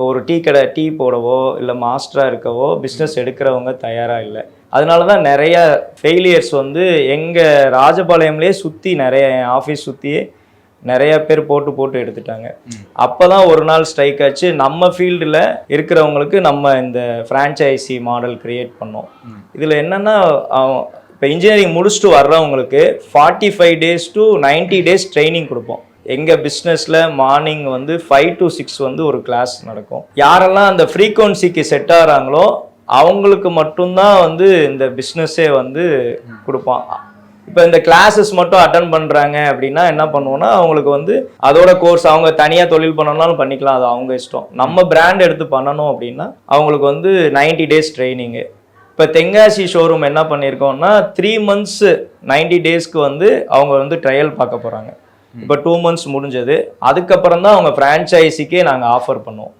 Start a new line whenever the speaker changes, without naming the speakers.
இப்போ ஒரு டீ போடவோ இல்லை மாஸ்டராக இருக்கவோ பிஸ்னஸ் எடுக்கிறவங்க தயாராக இல்லை. அதனால தான் நிறைய ஃபெயிலியர்ஸ் வந்து எங்கள் ராஜபாளையம்லேயே சுற்றி நிறைய ஆஃபீஸ் சுற்றியே நிறைய பேர் போட்டு எடுத்துட்டாங்க. அப்போ தான் ஒரு நாள் ஸ்ட்ரைக் ஆச்சு. நம்ம ஃபீல்டில் இருக்கிறவங்களுக்கு நம்ம இந்த ஃப்ரான்ச்சைசி மாடல் க்ரியேட் பண்ணோம். இதில் என்னென்னா இப்போ இன்ஜினியரிங் முடிச்சுட்டு வர்றவங்களுக்கு 45 days to 90 days ட்ரைனிங் கொடுப்போம். எங்கள் பிஸ்னஸில் மார்னிங் வந்து 5 to 6 வந்து ஒரு கிளாஸ் நடக்கும். யாரெல்லாம் அந்த ஃப்ரீக்வன்சிக்கு செட் ஆகிறாங்களோ அவங்களுக்கு மட்டும்தான் வந்து இந்த பிஸ்னஸே வந்து கொடுப்பான். இப்போ இந்த கிளாஸஸ் மட்டும் அட்டன் பண்ணுறாங்க அப்படின்னா என்ன பண்ணுவோன்னா அவங்களுக்கு வந்து அதோட கோர்ஸ் அவங்க தனியாக தொழில் பண்ணணும்னாலும் பண்ணிக்கலாம், அது அவங்க இஷ்டம். நம்ம பிராண்ட் எடுத்து பண்ணணும் அப்படின்னா அவங்களுக்கு வந்து 90 days ட்ரைனிங்கு. இப்போ தென்காசி ஷோரூம் என்ன பண்ணியிருக்கோம்னா 3 months 90 daysக்கு வந்து அவங்க வந்து ட்ரையல் பார்க்க போகிறாங்க. இப்போ 2 months முடிஞ்சது. அதுக்கப்புறம் தான் அவங்க ஃப்ரான்ச்சைஸிக்கே நாங்கள் ஆஃபர் பண்ணுவோம்.